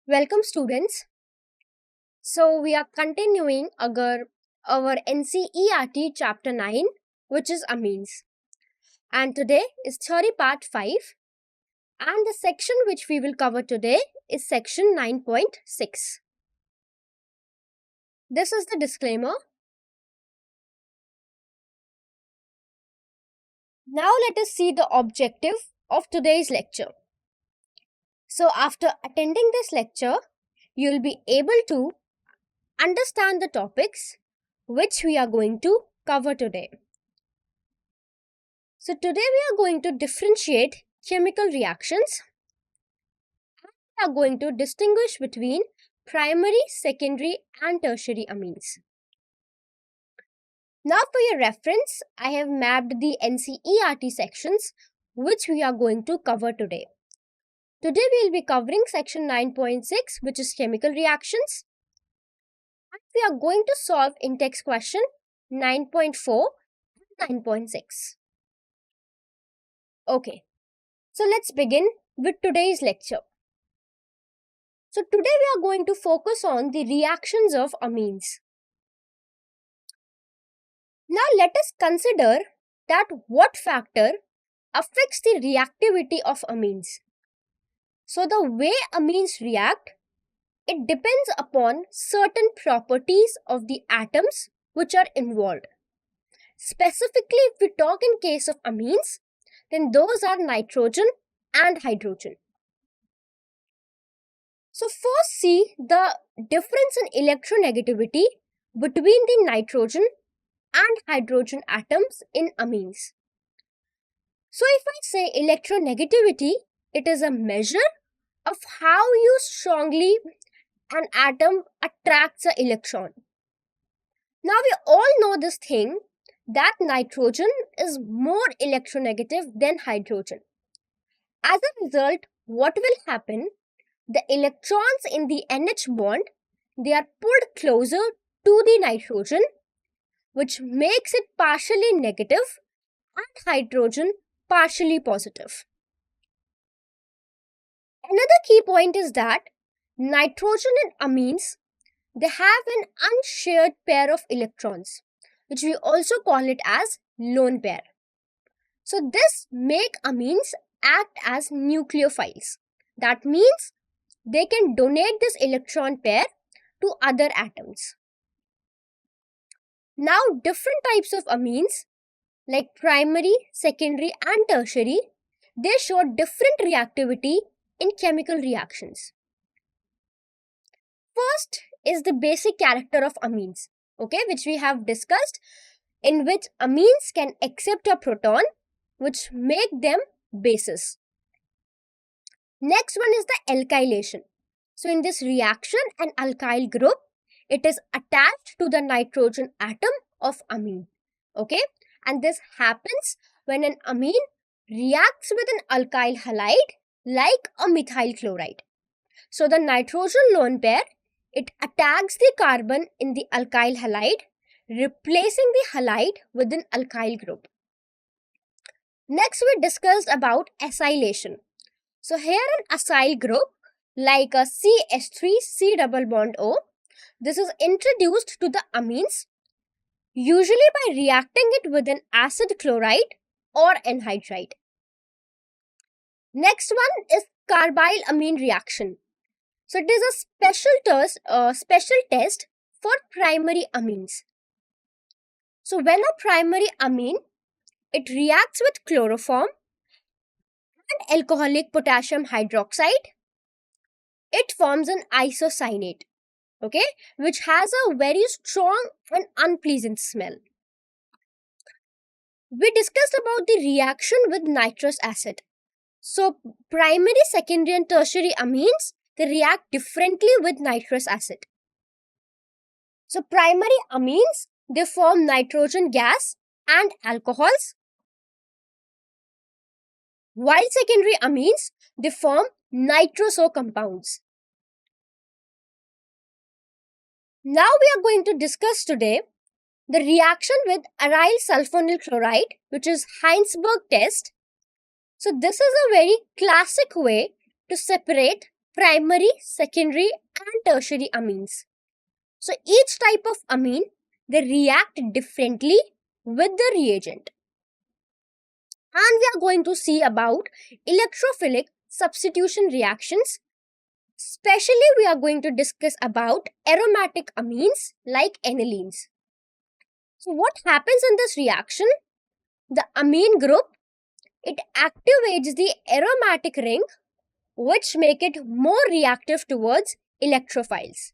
Welcome students. So we are continuing our NCERT chapter 9, which is Amines. And today is theory part 5, and the section which we will cover today is section 9.6. This is the disclaimer. Now let us see the objective of today's lecture. So after attending this lecture, you will be able to understand the topics which we are going to cover today. So today we are going to differentiate chemical reactions. We are going to distinguish between primary, secondary and tertiary amines. Now for your reference, I have mapped the NCERT sections which we are going to cover today. Today we will be covering section 9.6, which is chemical reactions. And we are going to solve Intext question 9.4 and 9.6. Okay, so let's begin with today's lecture. So today we are going to focus on the reactions of amines. Now let us consider that what factor affects the reactivity of amines. So the way amines react, it depends upon certain properties of the atoms which are involved. Specifically, if we talk in case of amines, then those are nitrogen and hydrogen. So first see the difference in electronegativity between the nitrogen and hydrogen atoms in amines. So if I say electronegativity, it is a measure of how strongly an atom attracts an electron. Now we all know this thing that nitrogen is more electronegative than hydrogen. As a result, what will happen? The electrons in the NH bond, they are pulled closer to the nitrogen, which makes it partially negative and hydrogen partially positive. Another key point is that nitrogen and amines, they have an unshared pair of electrons, which we also call it as lone pair. So this make amines act as nucleophiles. That means they can donate this electron pair to other atoms. Now different types of amines like primary, secondary and tertiary, they show different reactivity in chemical reactions. First is the basic character of amines, which we have discussed, in which amines can accept a proton, which make them bases. Next one is the alkylation. So in this reaction, an alkyl group, it is attached to the nitrogen atom of amine. And this happens when an amine reacts with an alkyl halide like a methyl chloride. So the nitrogen lone pair, it attacks the carbon in the alkyl halide, replacing the halide with an alkyl group. Next we discussed about acylation. So here an acyl group like a CH3 C double bond O, this is introduced to the amines usually by reacting it with an acid chloride or anhydride. Next one is carbyl amine reaction. So it is a special test for primary amines. So when a primary amine, it reacts with chloroform and alcoholic potassium hydroxide, it forms an isocyanate, which has a very strong and unpleasant smell. We discussed about the reaction with nitrous acid. So primary, secondary and tertiary amines, they react differently with nitrous acid. So primary amines, they form nitrogen gas and alcohols, while secondary amines, they form nitrous-O compounds. Now we are going to discuss today the reaction with aryl sulfonyl chloride, which is Heinsberg test. So this is a very classic way to separate primary, secondary, and tertiary amines. So each type of amine, they react differently with the reagent. And we are going to see about electrophilic substitution reactions. Especially, we are going to discuss about aromatic amines like anilines. So what happens in this reaction? The amine group, it activates the aromatic ring, which make it more reactive towards electrophiles.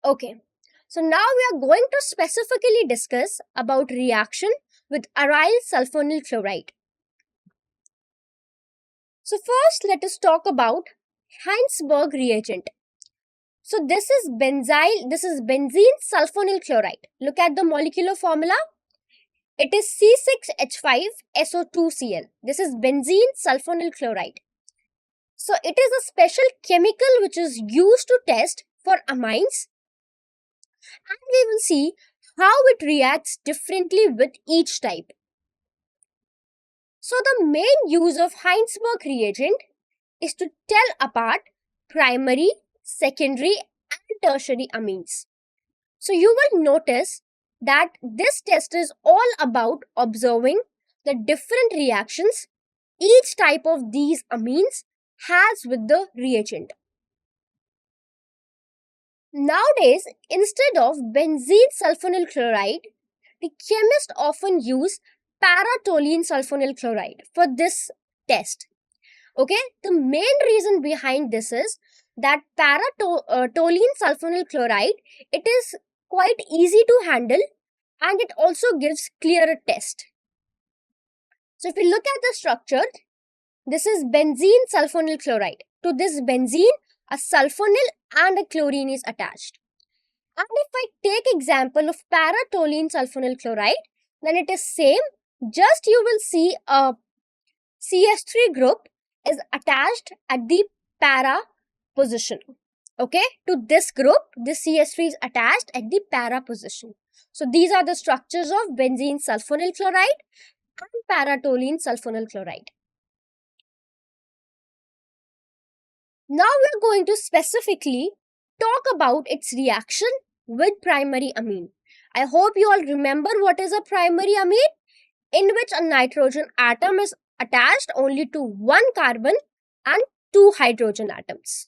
Okay, so now we are going to specifically discuss about reaction with aryl sulfonyl chloride. So first, let us talk about Heinsberg reagent. So this is benzene sulfonyl chloride. Look at the molecular formula. It is C6H5SO2Cl. This is benzene sulfonyl chloride. So it is a special chemical which is used to test for amines, and we will see how it reacts differently with each type. So the main use of Heinsberg reagent is to tell apart primary, secondary, and tertiary amines. So you will notice that this test is all about observing the different reactions each type of these amines has with the reagent. Nowadays, instead of benzene sulfonyl chloride, the chemists often use para-toluene sulfonyl chloride for this test. Okay, the main reason behind this is that para-toluene sulfonyl chloride, it is quite easy to handle and it also gives clearer test. So if we look at the structure, this is benzene sulfonyl chloride. To this benzene, a sulfonyl and a chlorine is attached. And if I take example of para-toluene sulfonyl chloride, then it is same. Just you will see a CS3 group is attached at the para position. Okay, to this group, this CS3 is attached at the para position. So these are the structures of benzene sulfonyl chloride and para-toluene sulfonyl chloride. Now we are going to specifically talk about its reaction with primary amine. I hope you all remember what is a primary amine, in which a nitrogen atom is attached only to one carbon and two hydrogen atoms.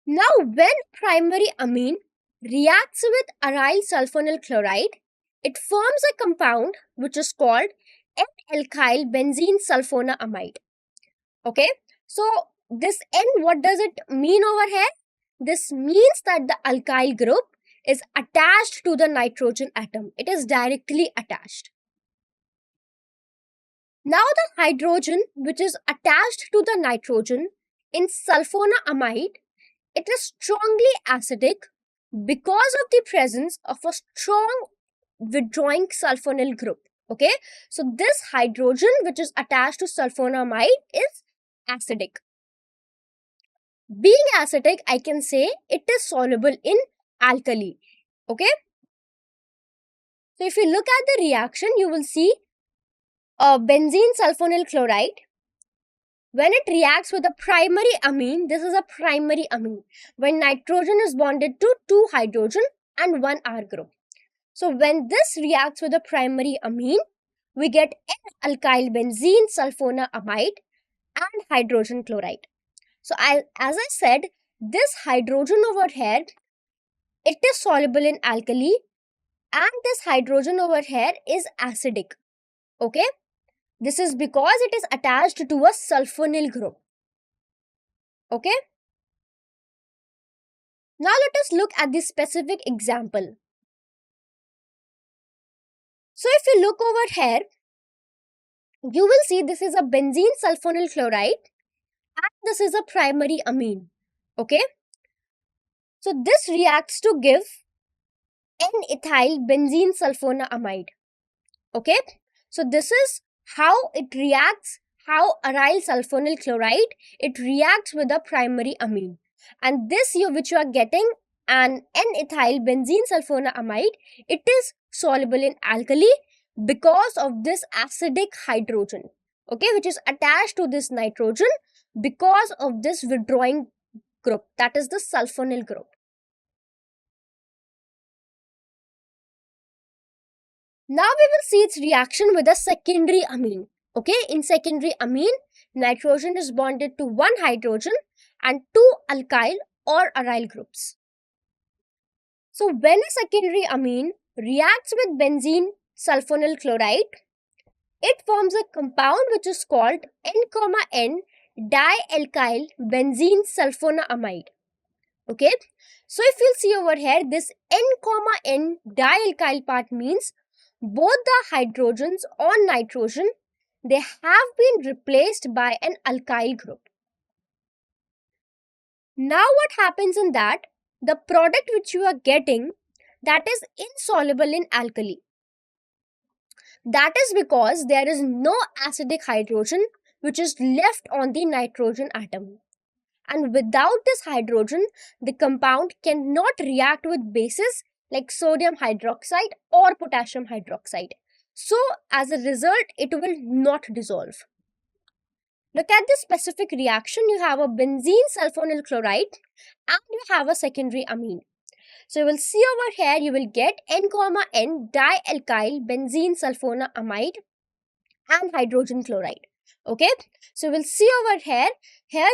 Now when primary amine reacts with aryl sulfonyl chloride, it forms a compound which is called N-alkyl benzene sulfonamide. Okay, so this N, what does it mean over here? This means that the alkyl group is attached to the nitrogen atom. It is directly attached. Now the hydrogen which is attached to the nitrogen in sulfonamide, it is strongly acidic because of the presence of a strong withdrawing sulfonyl group. Okay, so this hydrogen which is attached to sulfonamide is acidic. Being acidic, I can say it is soluble in alkali. Okay, so if you look at the reaction, you will see benzene sulfonyl chloride. When it reacts with a primary amine, this is a primary amine, when nitrogen is bonded to two hydrogen and one R group. So when this reacts with a primary amine, we get N-alkyl benzene sulfonamide and hydrogen chloride. So as I said, this hydrogen over here, it is soluble in alkali, and this hydrogen over here is acidic. Okay, this is because it is attached to a sulfonyl group. Okay, now let us look at the specific example. So if you look over here, you will see this is a benzene sulfonyl chloride and this is a primary amine. Okay, so this reacts to give N-ethyl benzene sulfonamide. Okay, so this is how it reacts, how aryl sulfonyl chloride, it reacts with a primary amine. And this here which you are getting, an N-ethyl benzene sulfonamide, it is soluble in alkali because of this acidic hydrogen. okay, which is attached to this nitrogen because of this withdrawing group, that is the sulfonyl group. Now we will see its reaction with a secondary amine. Okay, in secondary amine, nitrogen is bonded to one hydrogen and two alkyl or aryl groups. So when a secondary amine reacts with benzene sulfonyl chloride, it forms a compound which is called N, dialkyl benzene sulfonamide. Okay, so if you'll see over here, this N, dialkyl part means both the hydrogens on nitrogen, they have been replaced by an alkyl group. Now what happens in that, the product which you are getting, that is insoluble in alkali. That is because there is no acidic hydrogen which is left on the nitrogen atom. And without this hydrogen, the compound cannot react with bases like sodium hydroxide or potassium hydroxide. So, as a result, it will not dissolve. Look at this specific reaction. You have a benzene sulfonyl chloride and you have a secondary amine. So, you will see over here, you will get N, dialkyl benzene sulfonamide and hydrogen chloride. Okay, so we'll see over here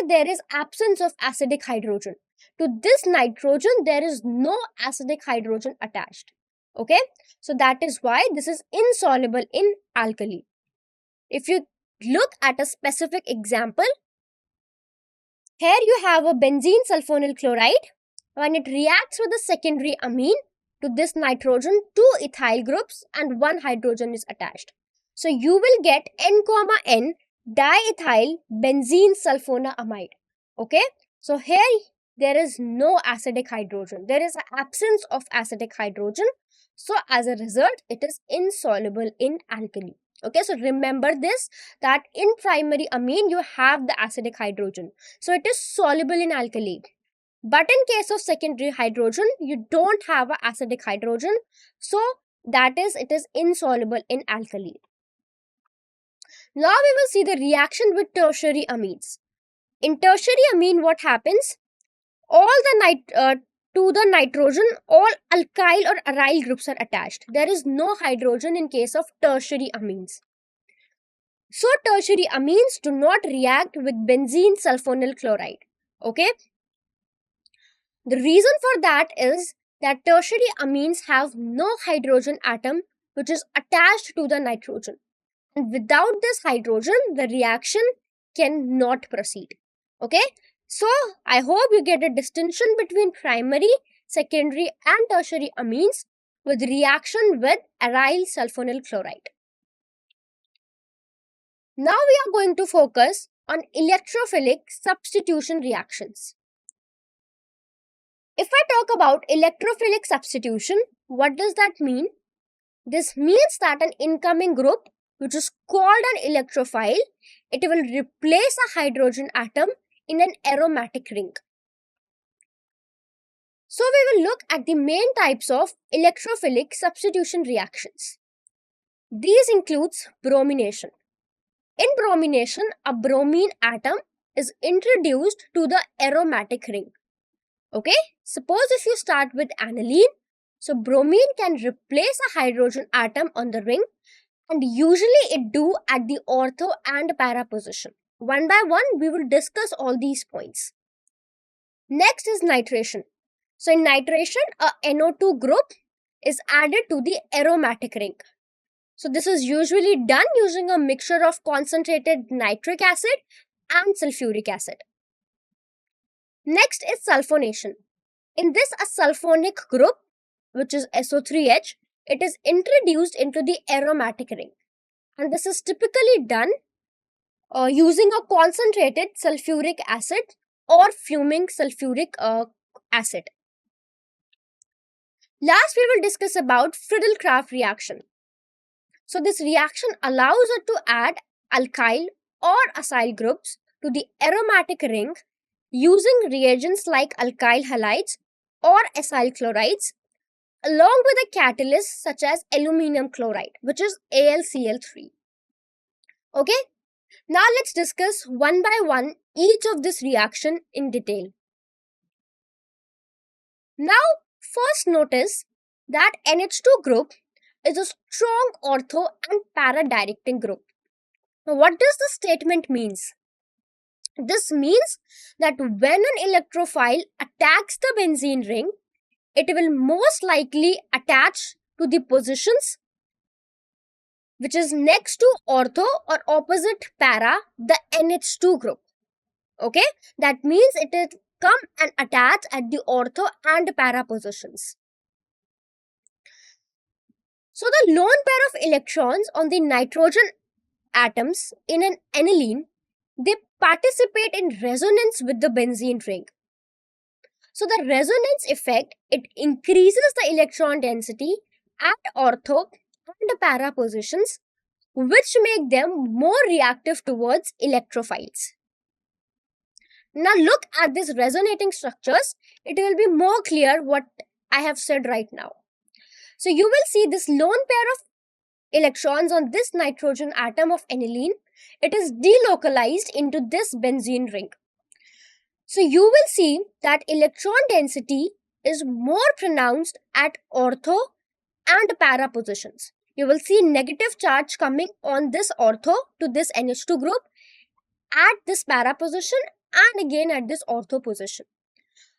there is absence of acidic hydrogen. To this nitrogen, there is no acidic hydrogen attached. Okay, so that is why this is insoluble in alkali. If you look at a specific example, here you have a benzene sulfonyl chloride. When it reacts with the secondary amine, to this nitrogen, two ethyl groups and one hydrogen is attached. So you will get N, diethyl benzene sulfonamide. Okay, so here there is no acidic hydrogen. There is an absence of acidic hydrogen. So as a result, it is insoluble in alkali. Okay, so remember this, that in primary amine you have the acidic hydrogen. So it is soluble in alkali. But in case of secondary hydrogen, you don't have an acidic hydrogen. So that is, it is insoluble in alkali. Now we will see the reaction with tertiary amines. In tertiary amine, what happens? All the to the nitrogen, all alkyl or aryl groups are attached. There is no hydrogen in case of tertiary amines. So tertiary amines do not react with benzene sulfonyl chloride. Okay. The reason for that is that tertiary amines have no hydrogen atom which is attached to the nitrogen. And without this hydrogen, the reaction cannot proceed. Okay, so I hope you get a distinction between primary, secondary and tertiary amines with reaction with aryl sulfonyl chloride. Now we are going to focus on electrophilic substitution reactions. If I talk about electrophilic substitution, what does that mean? This means that an incoming group which is called an electrophile, it will replace a hydrogen atom in an aromatic ring. So we will look at the main types of electrophilic substitution reactions. These includes bromination. In bromination, a bromine atom is introduced to the aromatic ring. Okay, suppose if you start with aniline, so bromine can replace a hydrogen atom on the ring, and usually it do at the ortho and para position. One by one, we will discuss all these points. Next is nitration. So in nitration, a NO2 group is added to the aromatic ring. So this is usually done using a mixture of concentrated nitric acid and sulfuric acid. Next is sulfonation. In this, a sulfonic group, which is SO3H, it is introduced into the aromatic ring. And this is typically done using a concentrated sulfuric acid or fuming sulfuric acid. Last, we will discuss about Friedel-Crafts reaction. So this reaction allows us to add alkyl or acyl groups to the aromatic ring using reagents like alkyl halides or acyl chlorides, along with a catalyst such as aluminum chloride, which is AlCl3. Okay, Now let's discuss one by one each of this reaction in detail. Now first notice that NH2 group is a strong ortho and para directing group. Now what does the statement means? This means that when an electrophile attacks the benzene ring, it will most likely attach to the positions which is next to ortho or opposite para, the NH2 group. Okay, that means it will come and attach at the ortho and para positions. So the lone pair of electrons on the nitrogen atoms in an aniline, they participate in resonance with the benzene ring. So the resonance effect, it increases the electron density at ortho and para positions, which make them more reactive towards electrophiles. Now look at these resonating structures. It will be more clear what I have said right now. So you will see this lone pair of electrons on this nitrogen atom of aniline. It is delocalized into this benzene ring. So you will see that electron density is more pronounced at ortho and para positions. You will see negative charge coming on this ortho to this NH2 group at this para position and again at this ortho position.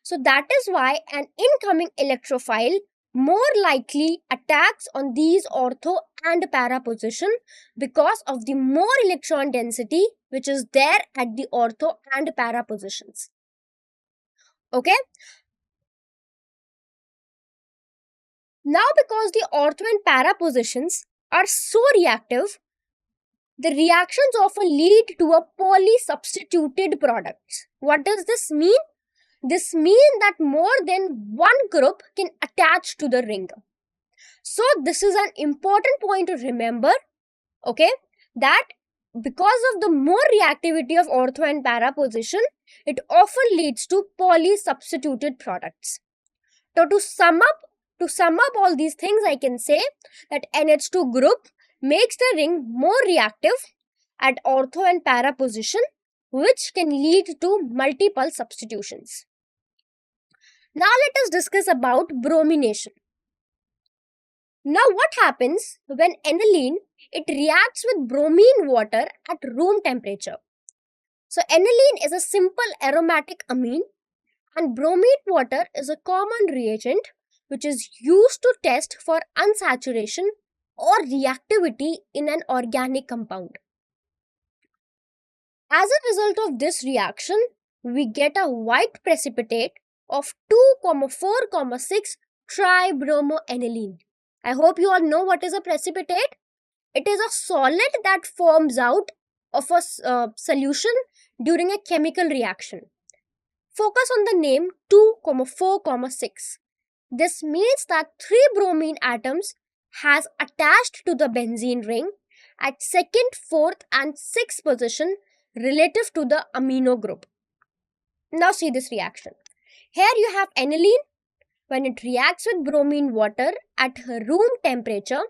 So that is why an incoming electrophile more likely attacks on these ortho and para position because of the more electron density which is there at the ortho and para positions. Okay. Now because the ortho and para positions are so reactive, the reactions often lead to a polysubstituted product. What does this mean? This means that more than one group can attach to the ring. So this is an important point to remember, okay, that because of the more reactivity of ortho and para position, it often leads to polysubstituted products. So to sum up all these things, I can say that NH2 group makes the ring more reactive at ortho and para position, which can lead to multiple substitutions. Now let us discuss about bromination. Now what happens when aniline, it reacts with bromine water at room temperature? So aniline is a simple aromatic amine and bromine water is a common reagent which is used to test for unsaturation or reactivity in an organic compound. As a result of this reaction, we get a white precipitate of 2,4,6 tribromoaniline. I hope you all know what is a precipitate. It is a solid that forms out of a solution during a chemical reaction. Focus on the name 2,4,6. This means that 3 bromine atoms has attached to the benzene ring at 2nd, 4th and 6th position relative to the amino group. Now see this reaction. Here you have aniline. When it reacts with bromine water at room temperature,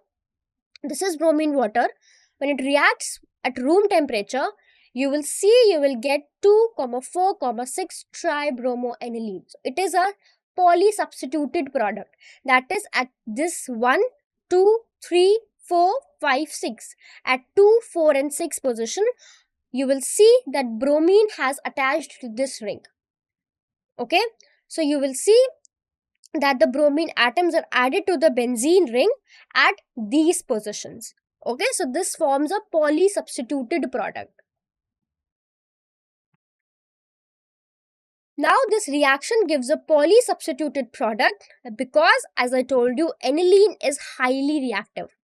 this is bromine water. When it reacts at room temperature, you will get 2,4,6 tribromoaniline. So it is a polysubstituted product. That is at this 1, 2, 3, 4, 5, 6. At 2, 4 and 6 position, you will see that bromine has attached to this ring. Okay. So you will see that the bromine atoms are added to the benzene ring at these positions. Okay, so this forms a polysubstituted product. Now this reaction gives a polysubstituted product because, as I told you, aniline is highly reactive.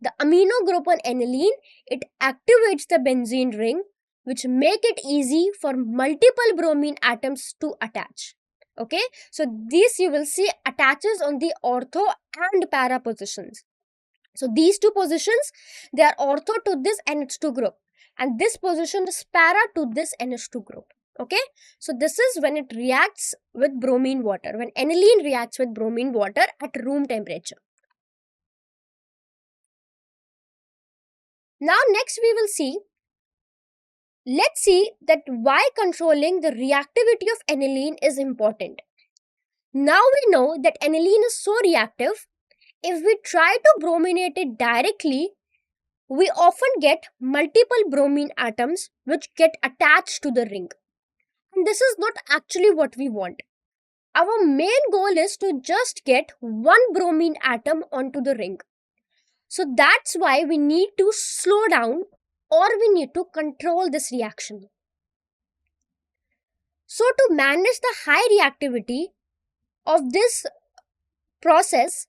The amino group on aniline, it activates the benzene ring, which make it easy for multiple bromine atoms to attach. Okay, so this you will see attaches on the ortho and para positions. So these two positions, they are ortho to this NH2 group and this position is para to this NH2 group. Okay, so this is when it reacts with bromine water, when aniline reacts with bromine water at room temperature. Now next we will see let's see that why controlling the reactivity of aniline is important. Now we know that aniline is so reactive, if we try to brominate it directly, we often get multiple bromine atoms which get attached to the ring. And this is not actually what we want. Our main goal is to just get one bromine atom onto the ring. So that's why we need to slow down or we need to control this reaction. So to manage the high reactivity of this process,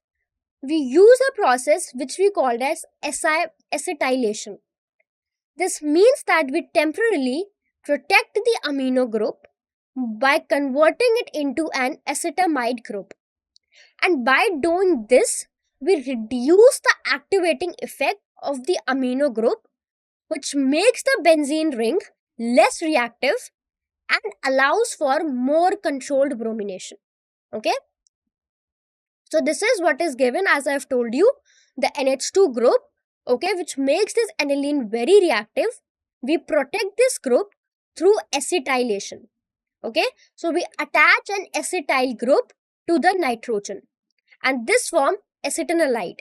we use a process which we call as acetylation. This means that we temporarily protect the amino group by converting it into an acetamide group. And by doing this, we reduce the activating effect of the amino group, which makes the benzene ring less reactive and allows for more controlled bromination. Okay? So this is what is given, as I've told you, the NH2 group, okay, which makes this aniline very reactive. We protect this group through acetylation. Okay, so we attach an acetyl group to the nitrogen and this form acetanilide.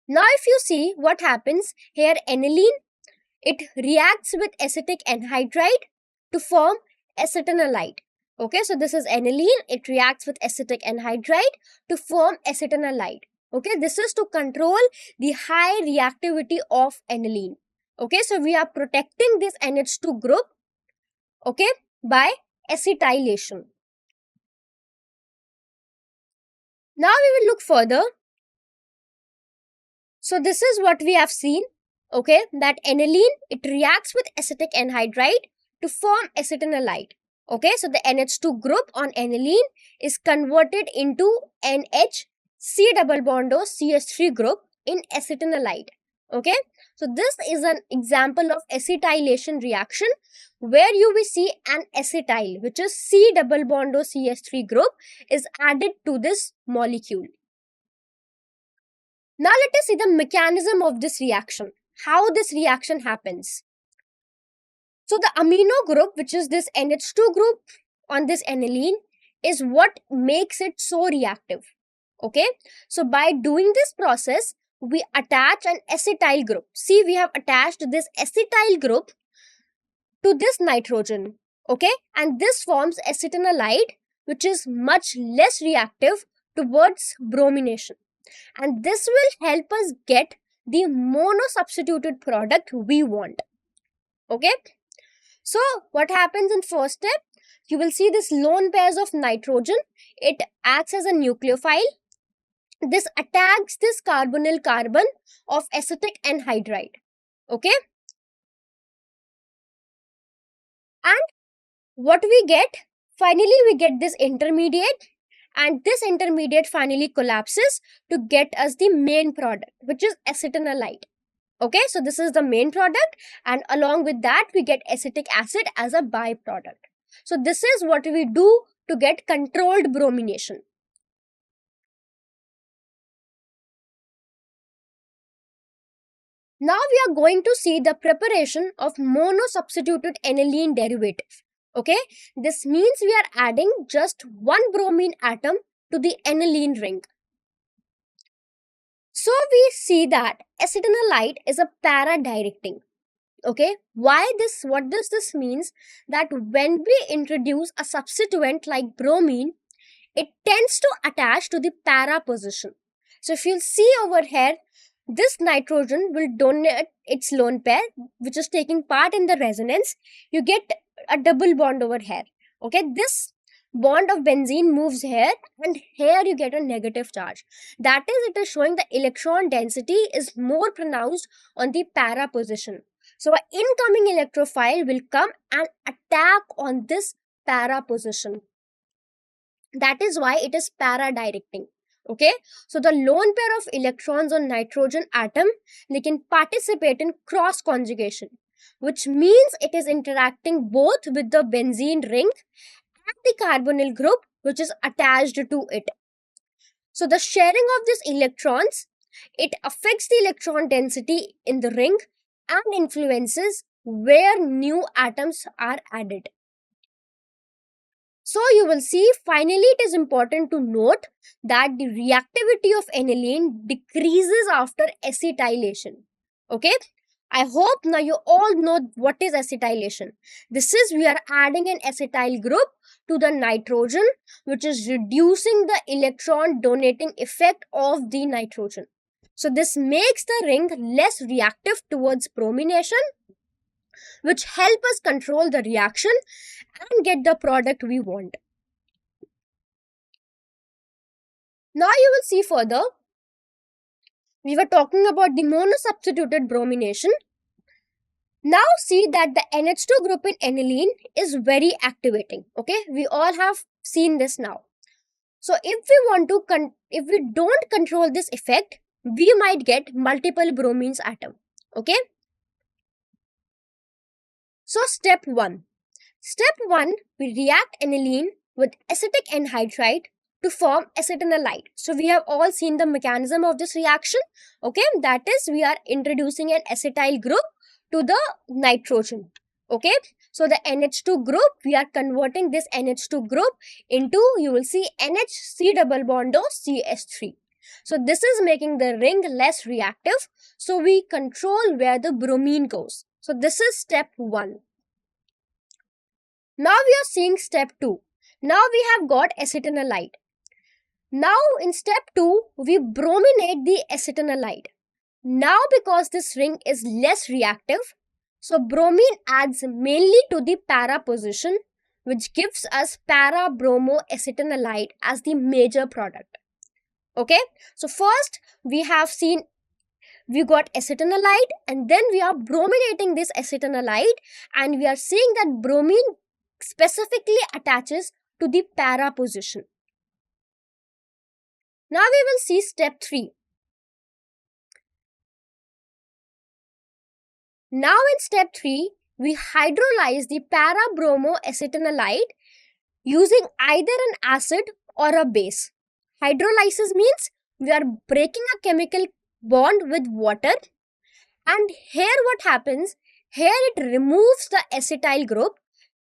Now if you see what happens here, aniline, it reacts with acetic anhydride to form acetanilide. Okay, so this is aniline, it reacts with acetic anhydride to form acetanilide. Okay, this is to control the high reactivity of aniline. Okay, so we are protecting this NH2 group, okay, by acetylation. Now we will look further. So this is what we have seen, okay, that aniline, it reacts with acetic anhydride to form acetanilide. Okay, so the NH2 group on aniline is converted into NH C double bond O CH3 group in acetanilide. Okay, so this is an example of acetylation reaction where you will see an acetyl, which is C double bond O CH3 group, is added to this molecule. Now let us see the mechanism of this reaction, how this reaction happens. So the amino group, which is this NH2 group on this aniline, is what makes it so reactive. Okay, so by doing this process, we attach an acetyl group. See, we have attached this acetyl group to this nitrogen. Okay, and this forms acetanilide, which is much less reactive towards bromination. And this will help us get the mono-substituted product we want. Okay, so what happens in first step? You will see this lone pairs of nitrogen. It acts as a nucleophile. This attacks this carbonyl carbon of acetic anhydride. Okay, and what we get? Finally, we get this intermediate, and this intermediate finally collapses to get us the main product, which is acetanilide. Okay, so this is the main product, and along with that, we get acetic acid as a byproduct. So this is what we do to get controlled bromination. Now we are going to see the preparation of mono-substituted aniline derivative. Okay, this means we are adding just one bromine atom to the aniline ring. So we see that acetanilide is a para-directing. Okay, why this? What does this means? That when we introduce a substituent like bromine, it tends to attach to the para position. So if you'll see over here, this nitrogen will donate its lone pair, which is taking part in the resonance. You get a double bond over here. Okay, this bond of benzene moves here, and here you get a negative charge. That is, it is showing the electron density is more pronounced on the para position. So an incoming electrophile will come and attack on this para position. That is why it is para-directing. Okay, so the lone pair of electrons on nitrogen atom, they can participate in cross conjugation, which means it is interacting both with the benzene ring and the carbonyl group which is attached to it. So the sharing of these electrons it affects the electron density in the ring and influences where new atoms are added. So you will see, finally, it is important to note that the reactivity of aniline decreases after acetylation. Okay? I hope now you all know what is acetylation. This is, we are adding an acetyl group to the nitrogen, which is reducing the electron donating effect of the nitrogen. So this makes the ring less reactive towards bromination, which help us control the reaction and get the product we want. Now you will see further, we were talking about the monosubstituted bromination. Now see that the NH2 group in aniline is very activating. Okay, we all have seen this now. So if we don't control this effect, we might get multiple bromines atom. Okay. So step 1. Step 1, we react aniline with acetic anhydride to form acetanilide. So we have all seen the mechanism of this reaction. Okay, that is, we are introducing an acetyl group to the nitrogen. Okay, so the NH2 group, we are converting this NH2 group into, you will see, NHC double bond O CH3. So this is making the ring less reactive. So we control where the bromine goes. So this is step 1. Now we are seeing step 2. Now we have got acetanilide. Now in step 2, we brominate the acetanilide. Now because this ring is less reactive, so bromine adds mainly to the para position, which gives us para-bromo-acetanilide as the major product. Okay, so first we have seen, we got acetanilide, and then we are brominating this acetanilide, and we are seeing that bromine specifically attaches to the para position. Now we will see step 3. Now in step 3, we hydrolyze the para-bromo-acetanilide using either an acid or a base. Hydrolysis means we are breaking a chemical bond with water, and here what happens, here it removes the acetyl group,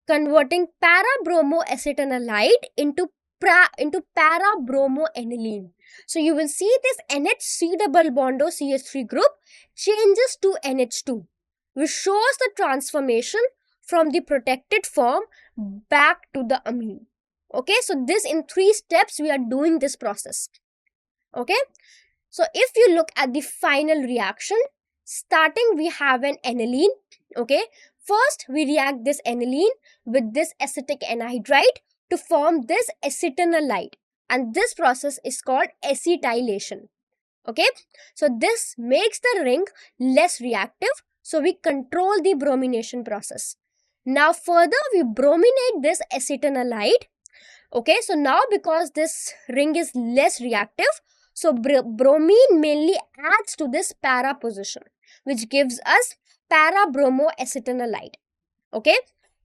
converting para-bromo-acetanilide into para-bromoaniline. So you will see this NHC double bond O CH3 group changes to NH2, which shows the transformation from the protected form back to the amine. Okay, so this, in 3 steps we are doing this process. Okay, so if you look at the final reaction, starting we have an aniline. Okay, first we react this aniline with this acetic anhydride to form this acetanilide, and this process is called acetylation. Okay, so this makes the ring less reactive, so we control the bromination process. Now further we brominate this acetanilide. Okay, so now because this ring is less reactive, so bromine mainly adds to this para position, which gives us para-bromo-acetanilide. Okay,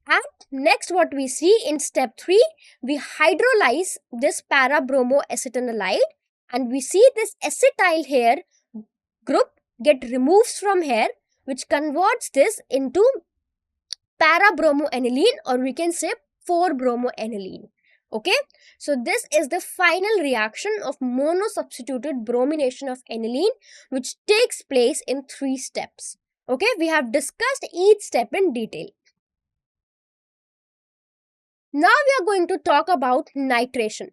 and next what we see in step 3, we hydrolyze this para-bromo-acetanilide, and we see this acetyl here group get removed from here, which converts this into para-bromoaniline, or we can say 4-bromoaniline. Okay, so this is the final reaction of monosubstituted bromination of aniline, which takes place in 3 steps. Okay, we have discussed each step in detail. Now we are going to talk about nitration.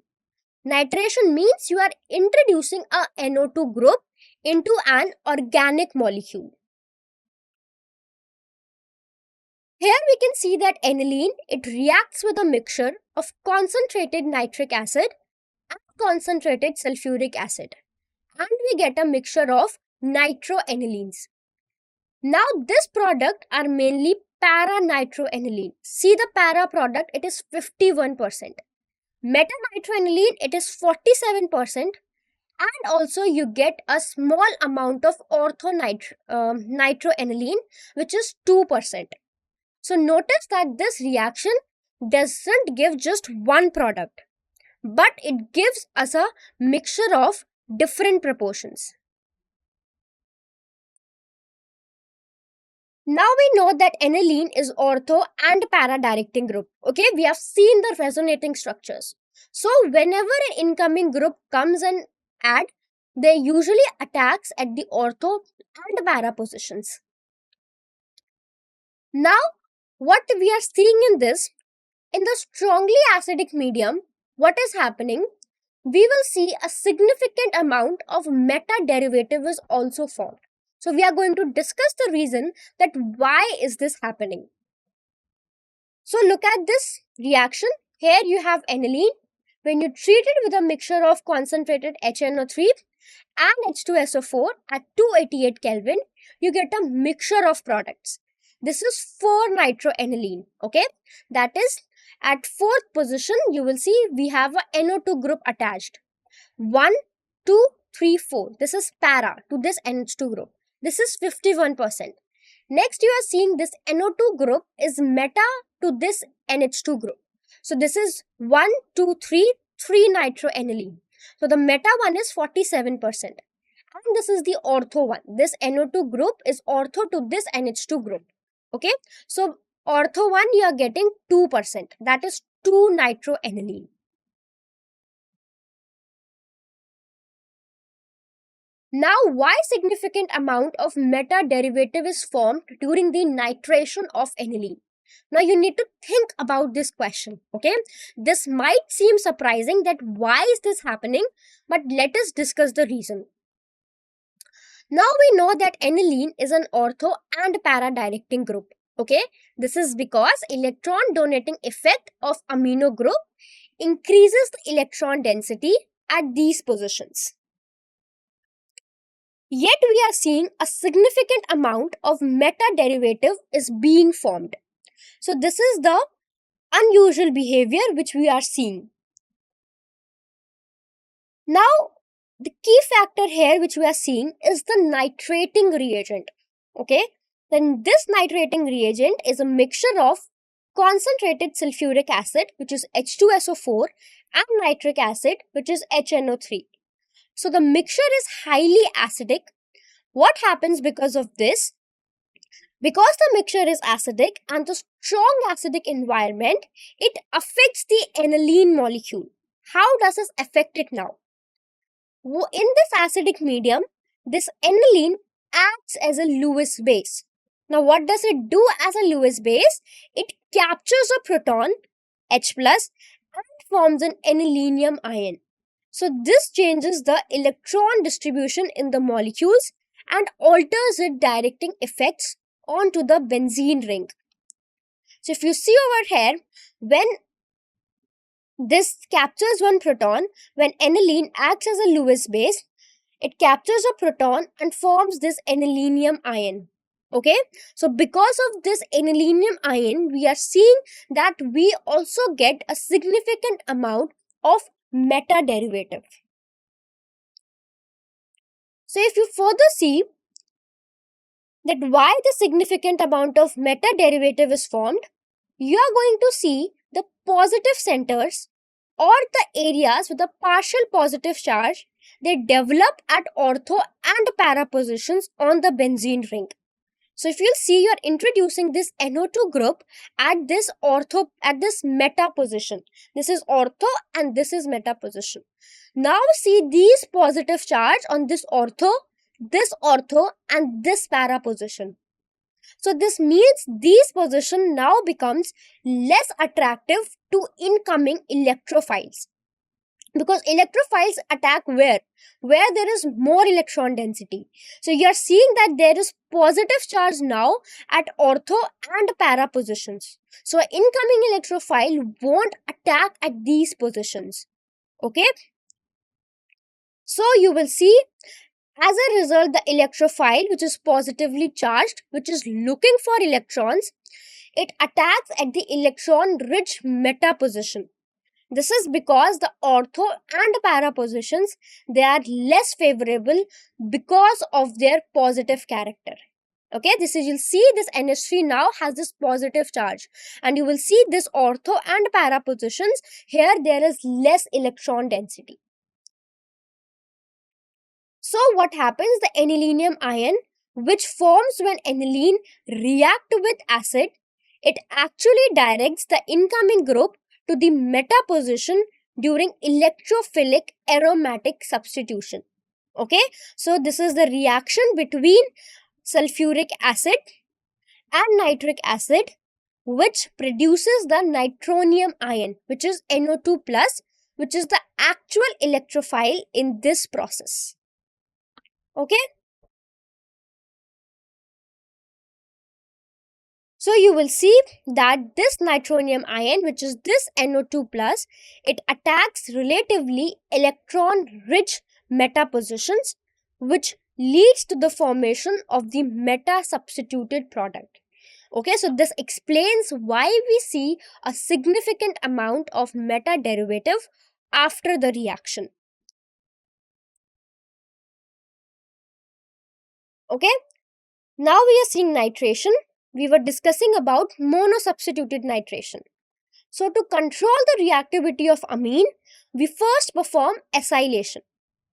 Nitration means you are introducing a NO2 group into an organic molecule. Here we can see that aniline, it reacts with a mixture of concentrated nitric acid and concentrated sulfuric acid, and we get a mixture of nitroanilines. Now this product are mainly para-nitroaniline. See the para product, it is 51%. Meta-nitroaniline, it is 47%, and also you get a small amount of ortho-nitroaniline, which is 2%. So notice that this reaction doesn't give just one product, but it gives us a mixture of different proportions. Now we know that aniline is ortho and para directing group. Okay, we have seen the resonating structures. So whenever an incoming group comes and add, they usually attacks at the ortho and para positions. Now, what we are seeing in this, in the strongly acidic medium, what is happening? We will see a significant amount of meta derivative is also formed. So we are going to discuss the reason that why is this happening. So look at this reaction. Here you have aniline. When you treat it with a mixture of concentrated HNO3 and H2SO4 at 288 Kelvin, you get a mixture of products. This is 4-nitroaniline. Okay, that is at fourth position. You will see we have a NO2 group attached. 1, 2, 3, 4. This is para to this NH2 group. This is 51%. Next, you are seeing this NO2 group is meta to this NH2 group. So this is 1, 2, 3, 3-nitroaniline. So the meta one is 47%. And this is the ortho one. This NO2 group is ortho to this NH2 group. Okay. So ortho one you are getting 2%. That is 2-nitroaniline. Now, why significant amount of meta derivative is formed during the nitration of aniline? Now, you need to think about this question, okay? This might seem surprising that why is this happening, but let us discuss the reason. Now, we know that aniline is an ortho and para directing group, okay? This is because electron donating effect of amino group increases the electron density at these positions. Yet we are seeing a significant amount of meta derivative is being formed. So this is the unusual behavior which we are seeing. Now, the key factor here which we are seeing is the nitrating reagent. Okay, then this nitrating reagent is a mixture of concentrated sulfuric acid, which is H2SO4, and nitric acid, which is HNO3. So the mixture is highly acidic. What happens because of this? Because the mixture is acidic and the strong acidic environment, it affects the aniline molecule. How does this affect it now? In this acidic medium, this aniline acts as a Lewis base. Now, what does it do as a Lewis base? It captures a proton, H+, and forms an anilinium ion. So this changes the electron distribution in the molecules and alters its directing effects onto the benzene ring. So if you see over here, when this captures one proton, when aniline acts as a Lewis base, it captures a proton and forms this anilinium ion. Okay, so because of this anilinium ion, we are seeing that we also get a significant amount of meta derivative. So if you further see that why the significant amount of meta derivative is formed, you are going to see the positive centers or the areas with a partial positive charge, they develop at ortho and para positions on the benzene ring. So if you'll see, you're introducing this NO2 group at this ortho, at this meta position. This is ortho and this is meta position. Now see these positive charge on this ortho and this para position. So this means these position now becomes less attractive to incoming electrophiles. Because electrophiles attack where there is more electron density. So you are seeing that there is positive charge now at ortho and para positions. So an incoming electrophile won't attack at these positions. Okay. So you will see, as a result, the electrophile which is positively charged, which is looking for electrons, it attacks at the electron-rich meta position. This is because the ortho and para positions, they are less favorable because of their positive character. Okay, this is, you'll see this NH3 now has this positive charge, and you will see this ortho and para positions, here there is less electron density. So what happens? The anilinium ion which forms when aniline react with acid. It actually directs the incoming group to the meta position during electrophilic aromatic substitution. Okay, so this is the reaction between sulfuric acid and nitric acid, which produces the nitronium ion, which is NO2 plus, which is the actual electrophile in this process. Okay, so you will see that this nitronium ion, which is this NO2 plus, it attacks relatively electron rich meta positions, which leads to the formation of the meta substituted product. Okay, so this explains why we see a significant amount of meta derivative after the reaction. Okay, now we are seeing nitration. We were discussing about monosubstituted nitration. So to control the reactivity of amine, we first perform acylation.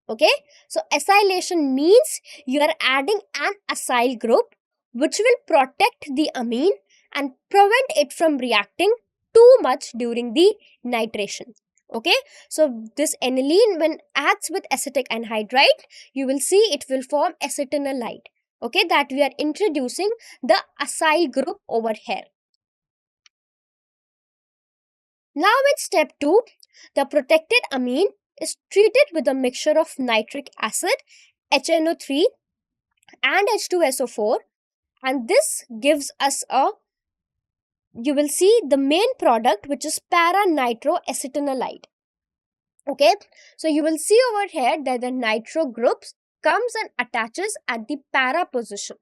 Okay, so acylation means you are adding an acyl group which will protect the amine and prevent it from reacting too much during the nitration. Okay, so this aniline, when acts with acetic anhydride, you will see it will form acetanilide. Okay, that we are introducing the acyl group over here. Now in step 2, the protected amine is treated with a mixture of nitric acid, HNO3 and H2SO4, and this gives us you will see the main product, which is para-nitroacetanilide. Okay, so you will see over here that the nitro groups comes and attaches at the para position.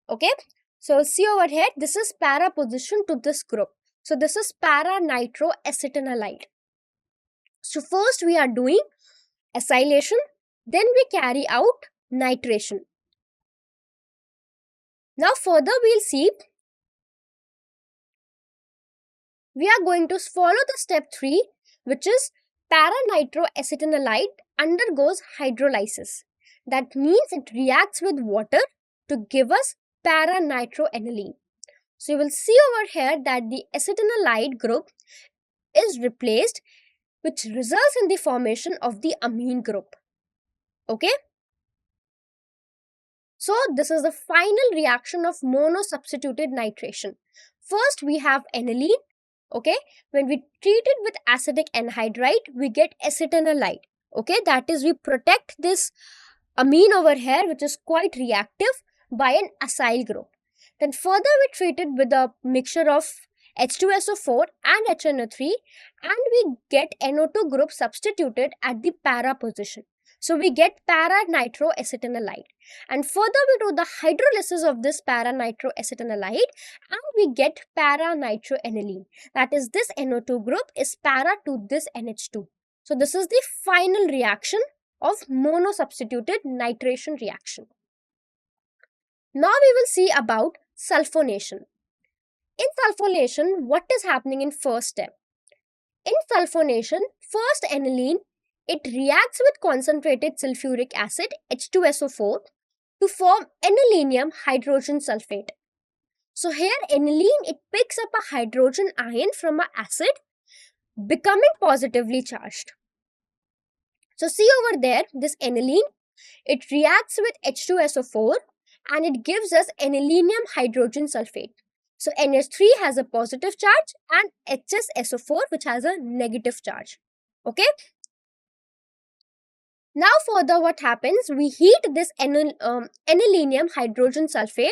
Okay, so see over here, this is para position to this group. So this is para-nitroacetanilide. So first we are doing acylation, then we carry out nitration. Now further we'll see, we are going to follow the step 3, which is para-nitroacetanilide undergoes hydrolysis. That means it reacts with water to give us para-nitroaniline. So you will see over here that the acetanilide group is replaced, which results in the formation of the amine group. Okay, so this is the final reaction of monosubstituted nitration. First we have aniline. Okay, when we treat it with acetic anhydride, we get acetanilide. Okay, that is, we protect this amine over here, which is quite reactive, by an acyl group. Then further we treat it with a mixture of H2SO4 and HNO3, and we get NO2 group substituted at the para position. So we get para-nitroacetanilide. And further we do the hydrolysis of this para-nitroacetanilide and we get para-nitroaniline. That is, this NO2 group is para to this NH2. So this is the final reaction of monosubstituted nitration reaction. Now we will see about sulfonation. In sulfonation, what is happening in first step? In sulfonation, first aniline, it reacts with concentrated sulfuric acid H2SO4 to form anilinium hydrogen sulfate. So here aniline, it picks up a hydrogen ion from an acid becoming positively charged. So see over there, this aniline, it reacts with H2SO4 and it gives us anilinium hydrogen sulfate. So NH3 has a positive charge and HSSO4 which has a negative charge. Okay. Now further what happens, we heat this anilinium hydrogen sulfate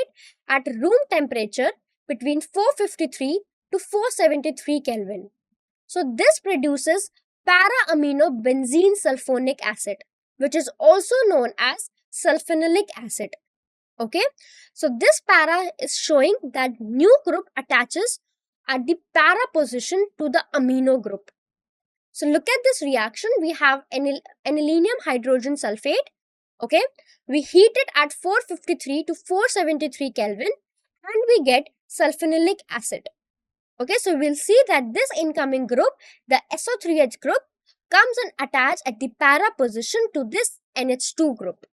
at room temperature between 453 to 473 Kelvin. So this produces para-aminobenzene sulfonic acid, which is also known as sulfonilic acid. Okay, so this para is showing that new group attaches at the para position to the amino group. So look at this reaction. We have anilinium hydrogen sulfate. Okay, we heat it at 453 to 473 Kelvin and we get sulfonilic acid. Okay, so we'll see that this incoming group, the SO3H group, comes and attaches at the para position to this NH2 group.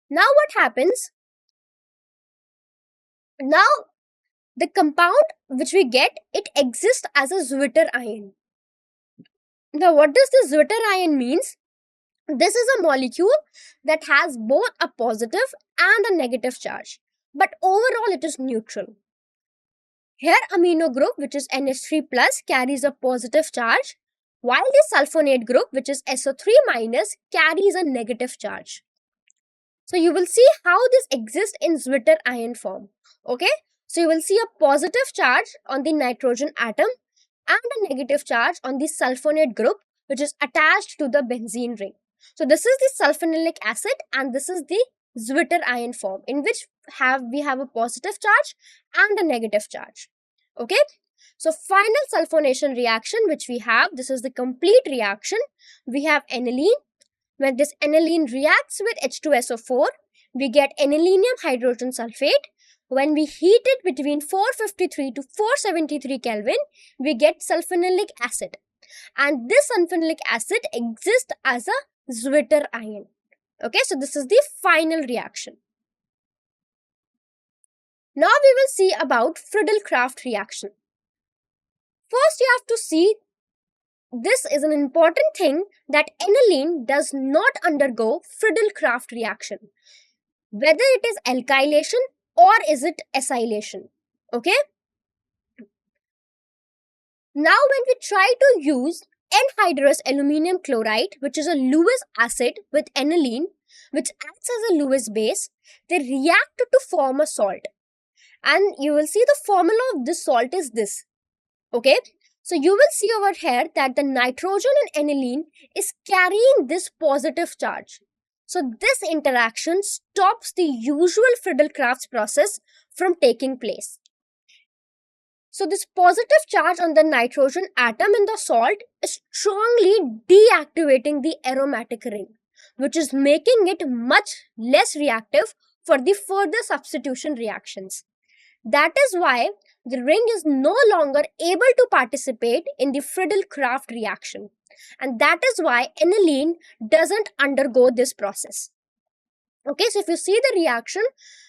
Now what happens? Now the compound which we get, it exists as a Zwitter ion. Now what does the Zwitter ion means? This is a molecule that has both a positive and a negative charge, but overall it is neutral. Here amino group, which is NH3 plus, carries a positive charge, while the sulfonate group, which is SO3 minus, carries a negative charge. So you will see how this exists in Zwitter ion form. Okay, so you will see a positive charge on the nitrogen atom and a negative charge on the sulfonate group, which is attached to the benzene ring. So this is the sulfonilic acid and this is the Zwitter ion form, in which we have a positive charge and a negative charge. Okay, so final sulfonation reaction which we have, this is the complete reaction. We have aniline. When this aniline reacts with H2SO4, we get anilinium hydrogen sulfate. When we heat it between 453 to 473 Kelvin, we get sulfonilic acid. And this sulfonilic acid exists as a Zwitter ion. Okay, so this is the final reaction. Now we will see about Friedel-Crafts reaction. First, you have to see, this is an important thing, that aniline does not undergo Friedel-Crafts reaction, whether it is alkylation or is it acylation. Okay. Now when we try to use anhydrous aluminum chloride, which is a Lewis acid, with aniline, which acts as a Lewis base, they react to form a salt. And you will see the formula of this salt is this. Okay, so you will see over here that the nitrogen in aniline is carrying this positive charge. So this interaction stops the usual Friedel-Crafts process from taking place. So this positive charge on the nitrogen atom in the salt is strongly deactivating the aromatic ring, which is making it much less reactive for the further substitution reactions. That is why the ring is no longer able to participate in the Friedel-Crafts reaction. And that is why aniline doesn't undergo this process. Okay, so if you see the reaction,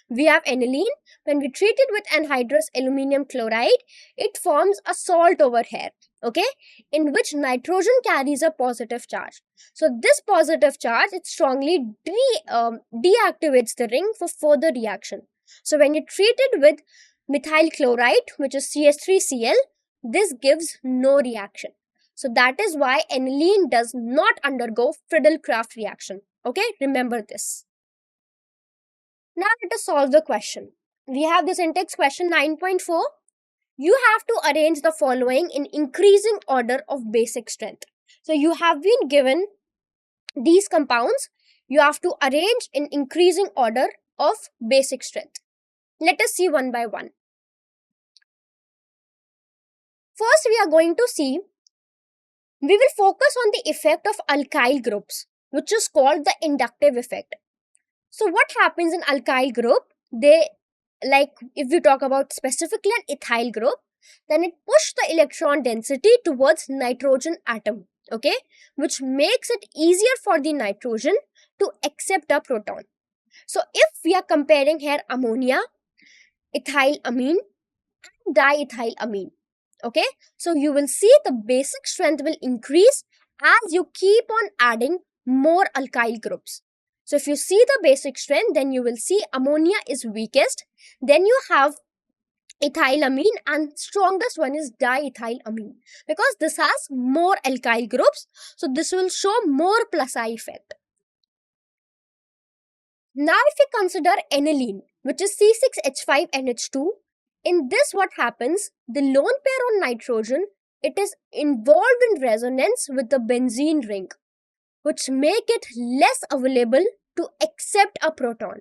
we have aniline. When we treat it with anhydrous aluminum chloride, it forms a salt over here, okay, in which nitrogen carries a positive charge. So this positive charge, it strongly deactivates the ring for further reaction. So when you treat it with methyl chloride, which is CH3Cl, this gives no reaction. So that is why aniline does not undergo Friedel-Crafts reaction. Okay, remember this. Now let us solve the question. We have this Intext question 9.4. You have to arrange the following in increasing order of basic strength. So you have been given these compounds. You have to arrange in increasing order of basic strength. Let us see one by one. First, we are going to see, we will focus on the effect of alkyl groups, which is called the inductive effect. So what happens in alkyl group? They, like if we talk about specifically an ethyl group, then it pushes the electron density towards nitrogen atom, okay, which makes it easier for the nitrogen to accept a proton. So if we are comparing here ammonia, ethylamine and diethylamine, okay, so you will see the basic strength will increase as you keep on adding more alkyl groups. So if you see the basic strength, then you will see ammonia is weakest, then you have ethylamine, and strongest one is diethylamine, because this has more alkyl groups, so this will show more plus I effect. Now if we consider aniline, which is C6H5NH2, in this what happens, the lone pair on nitrogen, it is involved in resonance with the benzene ring, which make it less available to accept a proton.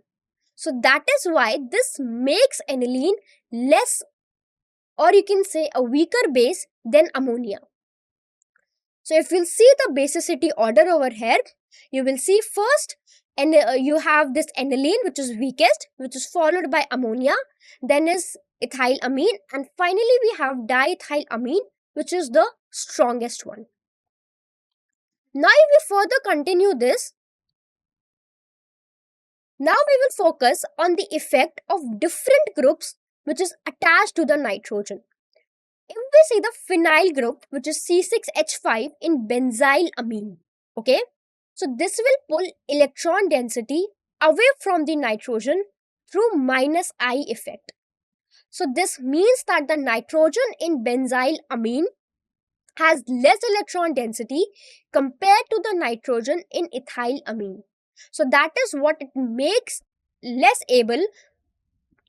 So that is why this makes aniline less, or you can say a weaker base than ammonia. So if you'll see the basicity order over here, you will see first, and you have this aniline, which is weakest, which is followed by ammonia, then is ethylamine, and finally we have diethylamine, which is the strongest one. Now if we further continue this, Now we will focus on the effect of different groups which is attached to the nitrogen. If we see the phenyl group, which is C6H5 in benzyl amine, okay, so this will pull electron density away from the nitrogen through minus I effect. So this means that the nitrogen in benzyl amine has less electron density compared to the nitrogen in ethyl amine. So that is what it makes less able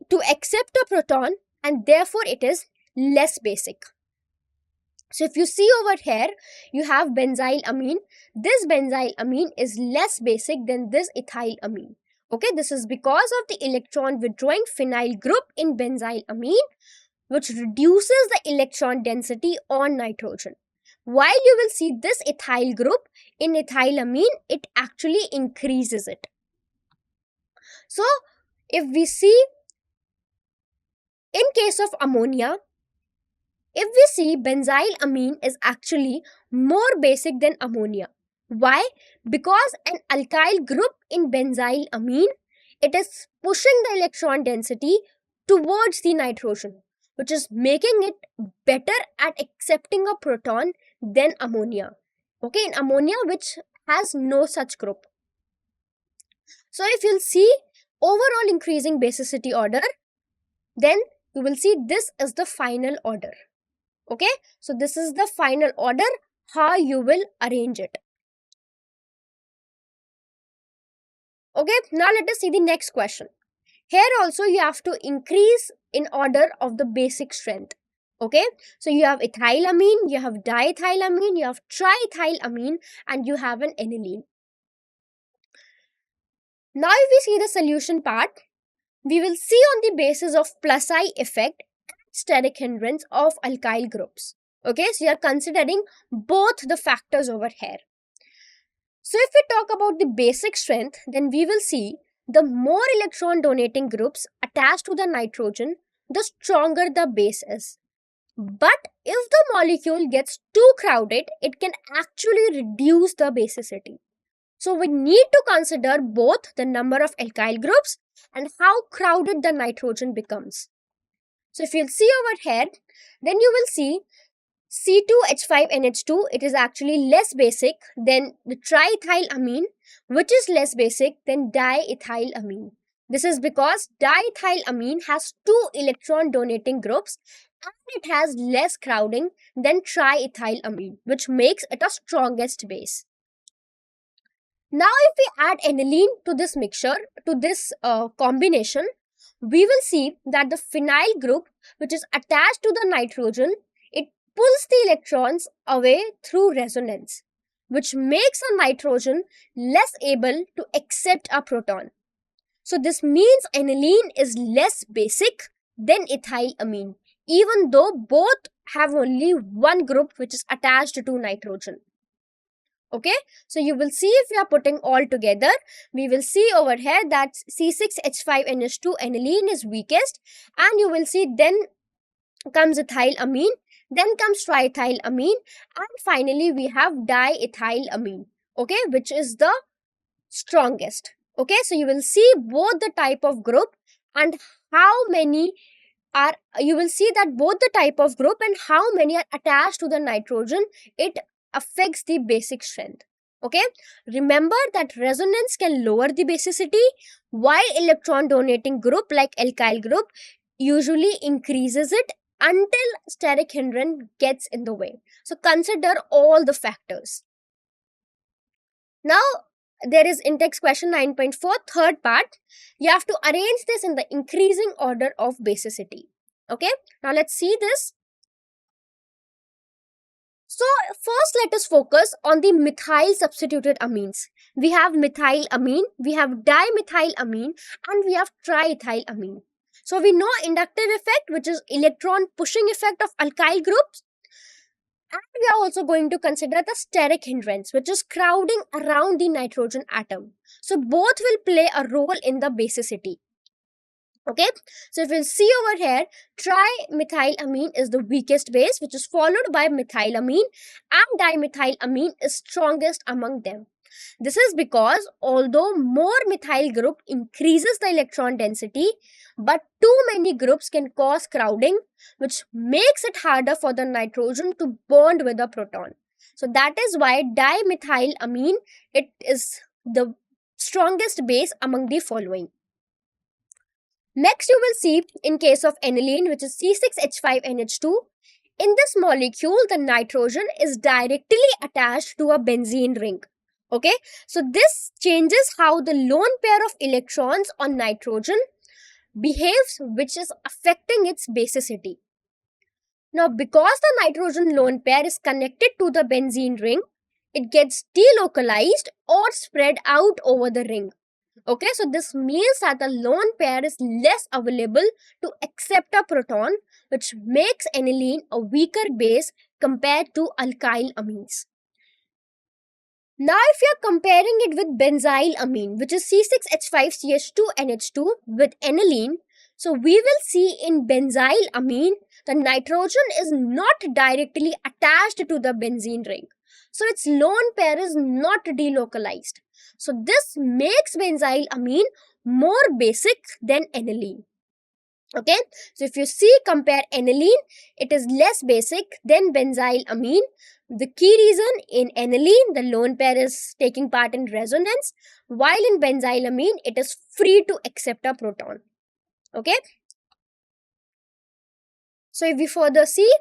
to accept a proton, and therefore it is less basic. So if you see over here, you have benzyl amine. This benzyl amine is less basic than this ethyl amine. Okay, this is because of the electron withdrawing phenyl group in benzyl amine, which reduces the electron density on nitrogen. While you will see this ethyl group in ethylamine, it actually increases it. So if we see in case of ammonia, if we see benzyl amine is actually more basic than ammonia. Why? Because an alkyl group in benzyl amine, it is pushing the electron density towards the nitrogen, which is making it better at accepting a proton than ammonia. Okay, in ammonia, which has no such group. So if you'll see overall increasing basicity order, then you will see this is the final order. Okay, so this is the final order, how you will arrange it. Okay, now let us see the next question. Here also you have to increase in order of the basic strength. Okay, so you have ethylamine, you have diethylamine, you have triethylamine, and you have an aniline. Now if we see the solution part, we will see on the basis of plus I effect steric hindrance of alkyl groups. Okay, so you are considering both the factors over here. So if we talk about the basic strength, then we will see the more electron donating groups attached to the nitrogen, the stronger the base is. But if the molecule gets too crowded, it can actually reduce the basicity. So we need to consider both the number of alkyl groups and how crowded the nitrogen becomes. So if you'll see over here, then you will see C2H5NH2, it is actually less basic than the triethylamine, which is less basic than diethylamine. This is because diethylamine has two electron donating groups and it has less crowding than triethylamine, which makes it a strongest base. Now if we add aniline to this mixture, to this combination, we will see that the phenyl group, which is attached to the nitrogen, it pulls the electrons away through resonance, which makes a nitrogen less able to accept a proton. So this means aniline is less basic than ethylamine, even though both have only one group which is attached to nitrogen. Okay, so you will see if we are putting all together, we will see over here that C6H5NH2 aniline is weakest, and you will see then comes ethylamine, then comes triethylamine, and finally we have diethylamine, okay, which is the strongest. Okay, so you will see both the type of group and how many are, you will see that both the type of group and how many are attached to the nitrogen, it affects the basic strength. Okay, remember that resonance can lower the basicity, while electron donating group like alkyl group usually increases it until steric hindrance gets in the way. So consider all the factors. Now there is Intext question 9.4, third part. You have to arrange this in the increasing order of basicity. Okay, now let's see this. So first let us focus on the methyl substituted amines. We have methylamine, we have dimethylamine, and we have triethylamine. So we know inductive effect, which is electron pushing effect of alkyl groups. And we are also going to consider the steric hindrance, which is crowding around the nitrogen atom. So both will play a role in the basicity. Okay, so if you see over here, trimethylamine is the weakest base, which is followed by methylamine, and dimethylamine is strongest among them. This is because although more methyl group increases the electron density, but too many groups can cause crowding, which makes it harder for the nitrogen to bond with the proton. So that is why dimethylamine, it is the strongest base among the following. Next, you will see in case of aniline, which is C6H5NH2, in this molecule, the nitrogen is directly attached to a benzene ring. Okay, so this changes how the lone pair of electrons on nitrogen behaves, which is affecting its basicity. Now, because the nitrogen lone pair is connected to the benzene ring, it gets delocalized or spread out over the ring. Okay, so this means that the lone pair is less available to accept a proton, which makes aniline a weaker base compared to alkyl amines. Now, if you are comparing it with benzyl amine, which is C6H5CH2NH2 with aniline, so we will see in benzyl amine, the nitrogen is not directly attached to the benzene ring. So its lone pair is not delocalized. So this makes benzyl amine more basic than aniline. Okay, so if you see, compare aniline, it is less basic than benzyl amine. The key reason, in aniline, the lone pair is taking part in resonance, while in benzyl amine, it is free to accept a proton. Okay, so if we further see,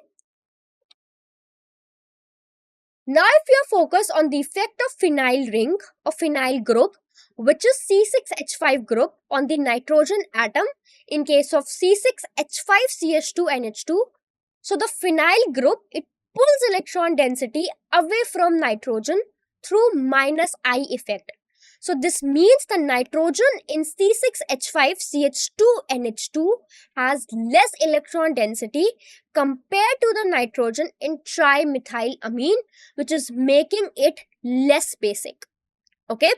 now if you are focused on the effect of phenyl ring or phenyl group, which is C6H5 group on the nitrogen atom in case of C6H5CH2NH2. So the phenyl group, it pulls electron density away from nitrogen through -I effect. So this means the nitrogen in C6H5CH2NH2 has less electron density compared to the nitrogen in trimethylamine, which is making it less basic. Okay,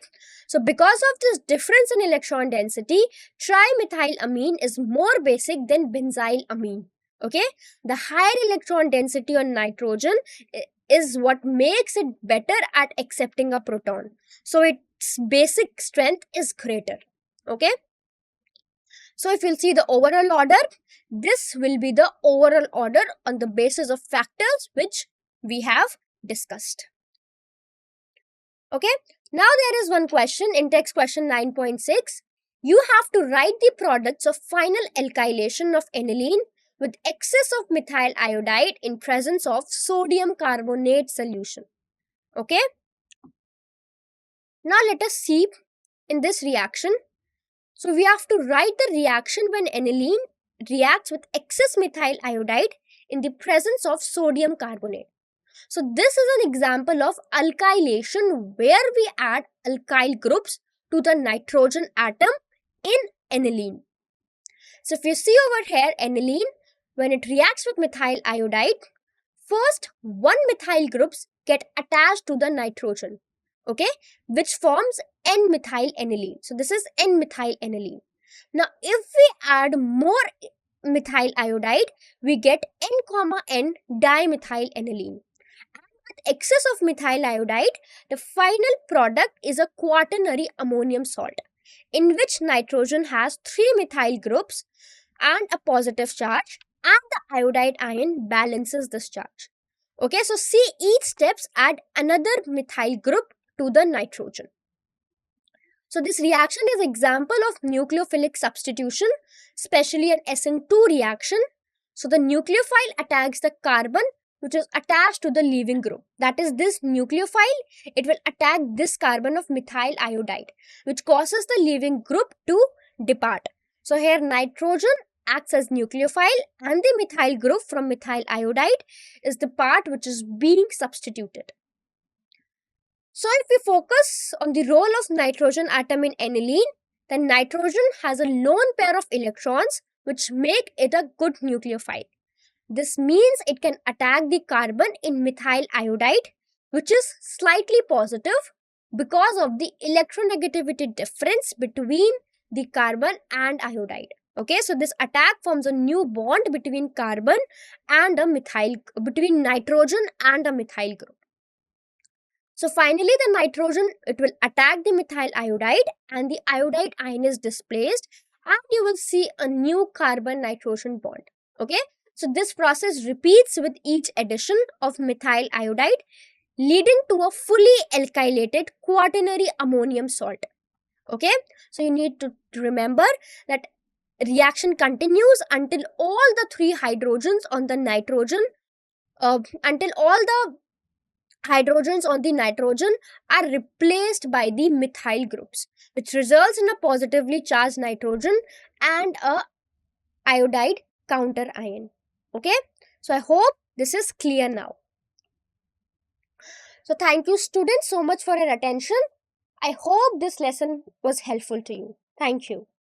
so because of this difference in electron density, trimethylamine is more basic than benzyl amine. Okay, the higher electron density on nitrogen is what makes it better at accepting a proton. So its basic strength is greater. Okay, so if you'll see the overall order, this will be the overall order on the basis of factors which we have discussed. Okay, now there is one question in text question 9.6. You have to write the products of final alkylation of aniline with excess of methyl iodide in presence of sodium carbonate solution. Okay, now let us see in this reaction. So we have to write the reaction when aniline reacts with excess methyl iodide in the presence of sodium carbonate. So this is an example of alkylation where we add alkyl groups to the nitrogen atom in aniline. So if you see over here, aniline, when it reacts with methyl iodide, first one methyl groups get attached to the nitrogen, okay, which forms N-methyl aniline. So this is N-methyl aniline. Now if we add more methyl iodide, we get N, dimethyl aniline. With excess of methyl iodide, the final product is a quaternary ammonium salt, in which nitrogen has 3 methyl groups and a positive charge, and the iodide ion balances this charge. Okay, so see, each steps add another methyl group to the nitrogen. So this reaction is example of nucleophilic substitution, especially an SN2 reaction. So the nucleophile attacks the carbon which is attached to the leaving group. That is, this nucleophile, it will attack this carbon of methyl iodide, which causes the leaving group to depart. So here nitrogen acts as nucleophile and the methyl group from methyl iodide is the part which is being substituted. So if we focus on the role of nitrogen atom in aniline, then nitrogen has a lone pair of electrons which make it a good nucleophile. This means it can attack the carbon in methyl iodide, which is slightly positive because of the electronegativity difference between the carbon and iodide. Okay, so this attack forms a new bond between carbon and a methyl, between nitrogen and a methyl group. So finally, the nitrogen, it will attack the methyl iodide and the iodide ion is displaced and you will see a new carbon nitrogen bond. Okay. So this process repeats with each addition of methyl iodide, leading to a fully alkylated quaternary ammonium salt. Okay. So you need to remember that reaction continues until all the three hydrogens on the nitrogen, until all the hydrogens on the nitrogen are replaced by the methyl groups, which results in a positively charged nitrogen and a iodide counter ion. Okay, so I hope this is clear now. So thank you students so much for your attention. I hope this lesson was helpful to you. Thank you.